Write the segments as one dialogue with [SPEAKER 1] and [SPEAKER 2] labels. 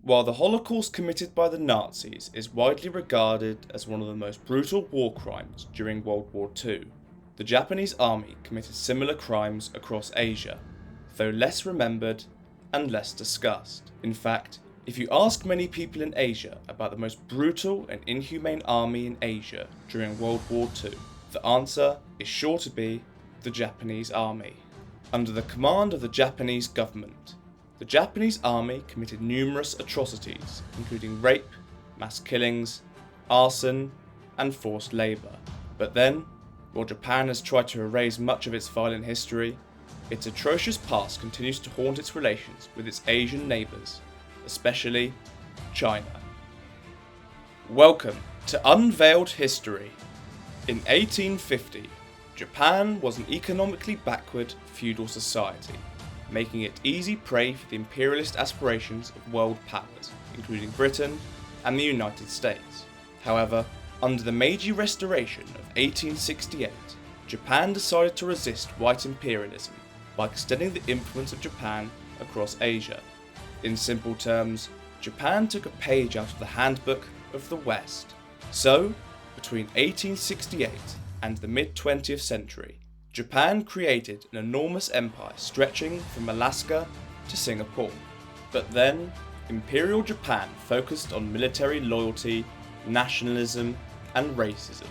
[SPEAKER 1] While the Holocaust committed by the Nazis is widely regarded as one of the most brutal war crimes during World War II, the Japanese army committed similar crimes across Asia, though less remembered and less discussed. In fact, if you ask many people in Asia about the most brutal and inhumane army in Asia during World War II, the answer is sure to be the Japanese army. Under the command of the Japanese government, the Japanese army committed numerous atrocities, including rape, mass killings, arson, and forced labour. But then, while Japan has tried to erase much of its violent history, its atrocious past continues to haunt its relations with its Asian neighbours, especially China. Welcome to Unveiled History. In 1850, Japan was an economically backward feudal society, making it easy prey for the imperialist aspirations of world powers, including Britain and the United States. However, under the Meiji Restoration of 1868, Japan decided to resist white imperialism by extending the influence of Japan across Asia. In simple terms, Japan took a page out of the handbook of the West. So, between 1868 and the mid-20th century, Japan created an enormous empire stretching from Alaska to Singapore. But then, Imperial Japan focused on military loyalty, nationalism, and racism.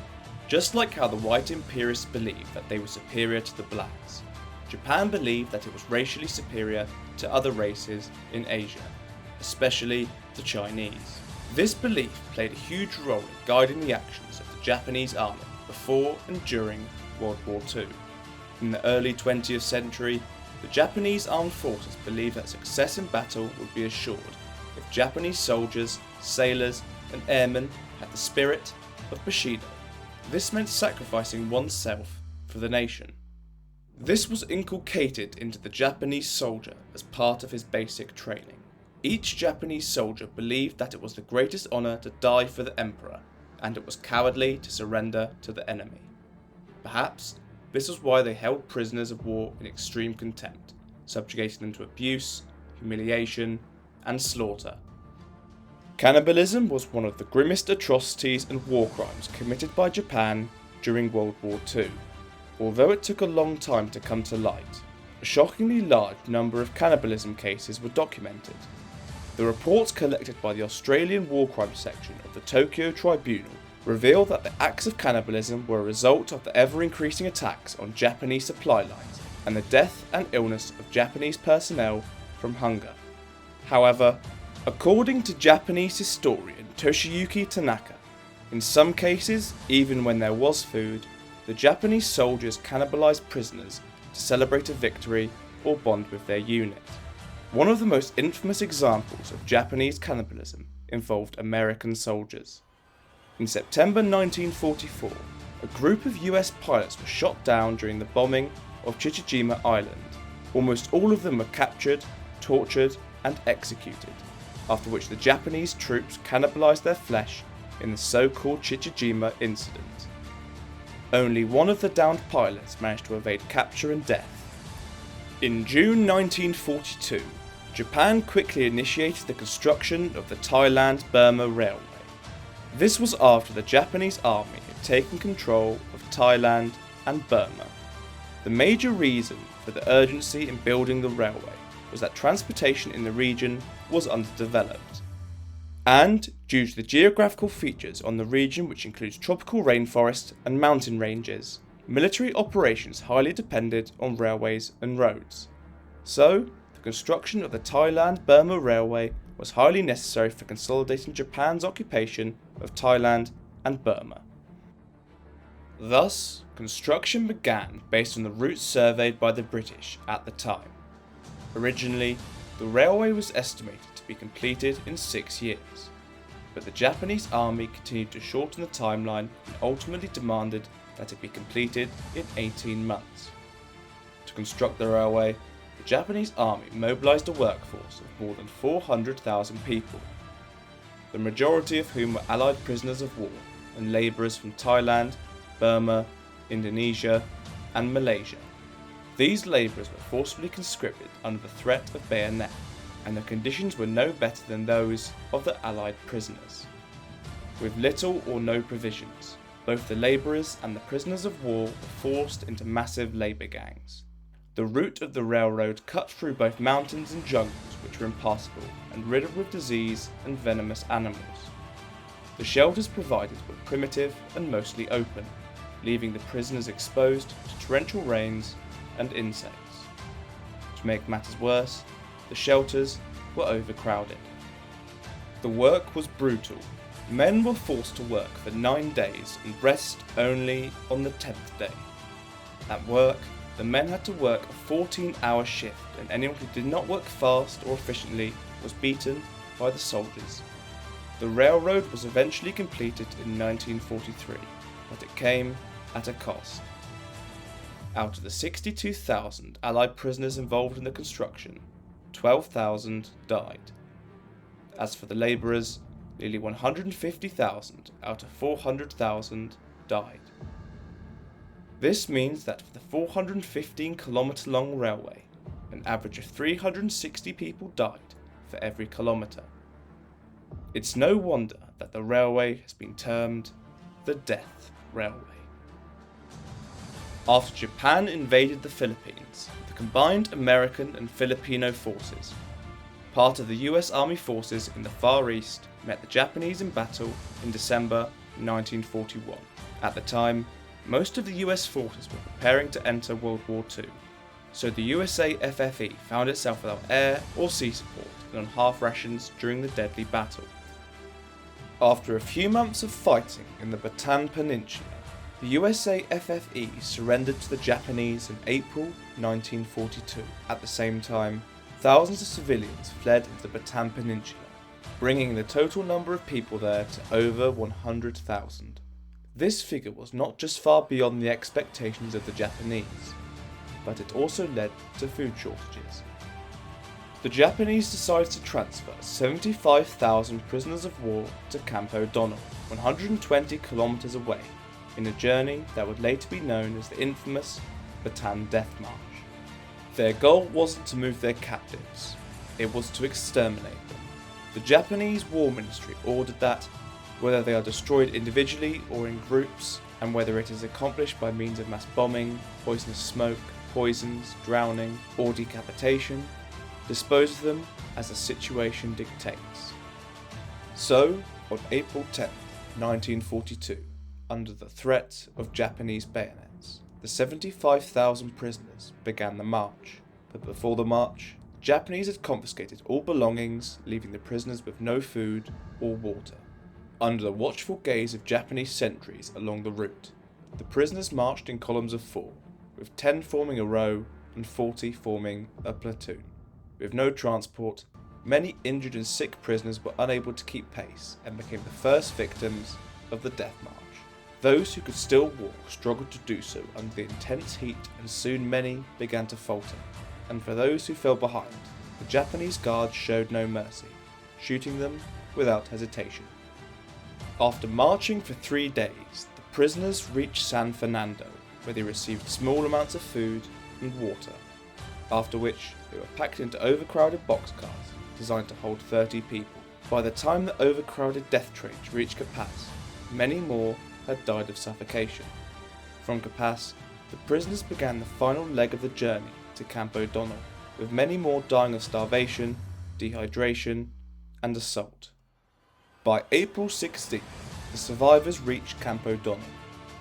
[SPEAKER 1] Just like how the white imperialists believed that they were superior to the blacks, Japan believed that it was racially superior to other races in Asia, especially the Chinese. This belief played a huge role in guiding the actions of the Japanese army before and during World War II. In the early 20th century, the Japanese armed forces believed that success in battle would be assured if Japanese soldiers, sailors, and airmen had the spirit of Bushido. This meant sacrificing oneself for the nation. This was inculcated into the Japanese soldier as part of his basic training. Each Japanese soldier believed that it was the greatest honour to die for the emperor, and it was cowardly to surrender to the enemy. Perhaps this was why they held prisoners of war in extreme contempt, subjugating them to abuse, humiliation, and slaughter. Cannibalism was one of the grimmest atrocities and war crimes committed by Japan during World War II. Although it took a long time to come to light, a shockingly large number of cannibalism cases were documented. The reports collected by the Australian War Crimes section of the Tokyo Tribunal reveal that the acts of cannibalism were a result of the ever-increasing attacks on Japanese supply lines and the death and illness of Japanese personnel from hunger. However, according to Japanese historian Toshiyuki Tanaka, in some cases, even when there was food, the Japanese soldiers cannibalized prisoners to celebrate a victory or bond with their unit. One of the most infamous examples of Japanese cannibalism involved American soldiers. In September 1944, a group of US pilots were shot down during the bombing of Chichijima Island. Almost all of them were captured, tortured, and executed, after which the Japanese troops cannibalized their flesh in the so-called Chichijima incident. Only one of the downed pilots managed to evade capture and death. In June 1942, Japan quickly initiated the construction of the Thailand-Burma Railway. This was after the Japanese army had taken control of Thailand and Burma. The major reason for the urgency in building the railway was that transportation in the region was underdeveloped. And, due to the geographical features on the region, which includes tropical rainforests and mountain ranges, military operations highly depended on railways and roads. So, the construction of the Thailand-Burma Railway was highly necessary for consolidating Japan's occupation of Thailand and Burma. Thus, construction began based on the routes surveyed by the British at the time. Originally, the railway was estimated to be completed in 6 years, but the Japanese army continued to shorten the timeline and ultimately demanded that it be completed in 18 months. To construct the railway, the Japanese army mobilized a workforce of more than 400,000 people, the majority of whom were Allied prisoners of war and labourers from Thailand, Burma, Indonesia, and Malaysia. These labourers were forcibly conscripted under the threat of bayonet. and the conditions were no better than those of the Allied prisoners. With little or no provisions, both the labourers and the prisoners of war were forced into massive labour gangs. The route of the railroad cut through both mountains and jungles which were impassable and riddled with disease and venomous animals. The shelters provided were primitive and mostly open, leaving the prisoners exposed to torrential rains and insects. To make matters worse, the shelters were overcrowded. The work was brutal. Men were forced to work for 9 days and rest only on the 10th day. At work, the men had to work a 14-hour shift, and anyone who did not work fast or efficiently was beaten by the soldiers. The railroad was eventually completed in 1943, but it came at a cost. Out of the 62,000 Allied prisoners involved in the construction, 12,000 died. As for the labourers, nearly 150,000 out of 400,000 died. This means that for the 415-kilometre long railway, an average of 360 people died for every kilometre. It's no wonder that the railway has been termed the Death Railway. After Japan invaded the Philippines, the combined American and Filipino forces, part of the US Army forces in the Far East, met the Japanese in battle in December 1941. At the time, most of the US forces were preparing to enter World War II, so the USA FFE found itself without air or sea support and on half rations during the deadly battle. After a few months of fighting in the Bataan Peninsula, the USA FFE surrendered to the Japanese in April 1942. At the same time, thousands of civilians fled into the Bataan Peninsula, bringing the total number of people there to over 100,000. This figure was not just far beyond the expectations of the Japanese, but it also led to food shortages. The Japanese decided to transfer 75,000 prisoners of war to Camp O'Donnell, 120 kilometres away, in a journey that would later be known as the infamous Bataan Death March. Their goal wasn't to move their captives, it was to exterminate them. The Japanese War Ministry ordered that, whether they are destroyed individually or in groups, and whether it is accomplished by means of mass bombing, poisonous smoke, poisons, drowning, or decapitation, dispose of them as the situation dictates. So, on April 10, 1942, under the threat of Japanese bayonets, the 75,000 prisoners began the march. But before the march, the Japanese had confiscated all belongings, leaving the prisoners with no food or water. Under the watchful gaze of Japanese sentries along the route, the prisoners marched in columns of 4, with 10 forming a row and 40 forming a platoon. With no transport, many injured and sick prisoners were unable to keep pace and became the first victims of the Death March. Those who could still walk struggled to do so under the intense heat, and soon many began to falter. And for those who fell behind, the Japanese guards showed no mercy, shooting them without hesitation. After marching for 3 days, the prisoners reached San Fernando, where they received small amounts of food and water, after which they were packed into overcrowded boxcars designed to hold 30 people. By the time the overcrowded death trains reached Capas, many more had died of suffocation. From Capas, the prisoners began the final leg of the journey to Camp O'Donnell, with many more dying of starvation, dehydration, and assault. By April 16th, the survivors reached Camp O'Donnell,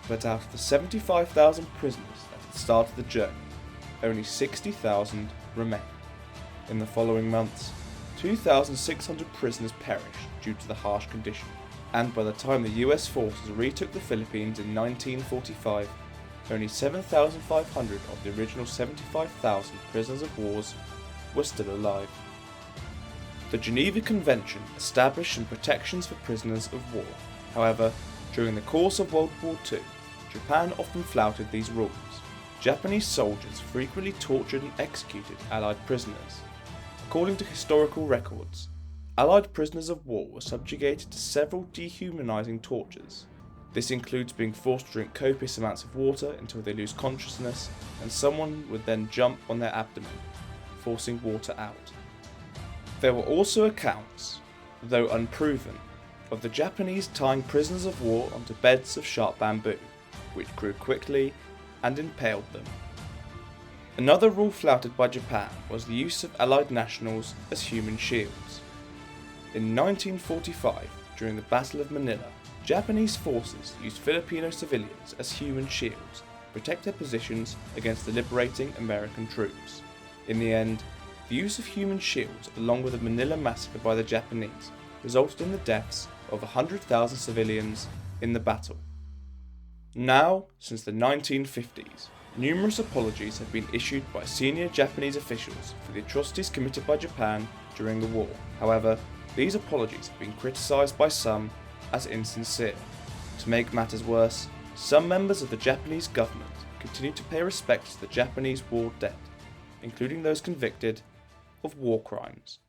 [SPEAKER 1] but out of the 75,000 prisoners that had started the journey, only 60,000 remained. In the following months, 2,600 prisoners perished due to the harsh condition, and by the time the US forces retook the Philippines in 1945, only 7,500 of the original 75,000 prisoners of war were still alive. The Geneva Convention established some protections for prisoners of war. However, during the course of World War II, Japan often flouted these rules. Japanese soldiers frequently tortured and executed Allied prisoners. According to historical records, Allied prisoners of war were subjugated to several dehumanizing tortures. This includes being forced to drink copious amounts of water until they lose consciousness, and someone would then jump on their abdomen, forcing water out. There were also accounts, though unproven, of the Japanese tying prisoners of war onto beds of sharp bamboo, which grew quickly and impaled them. Another rule flouted by Japan was the use of Allied nationals as human shields. In 1945, during the Battle of Manila, Japanese forces used Filipino civilians as human shields to protect their positions against the liberating American troops. In the end, the use of human shields along with the Manila massacre by the Japanese resulted in the deaths of 100,000 civilians in the battle. Now, since the 1950s, numerous apologies have been issued by senior Japanese officials for the atrocities committed by Japan during the war. However, these apologies have been criticised by some as insincere. To make matters worse, some members of the Japanese government continue to pay respect to the Japanese war dead, including those convicted of war crimes.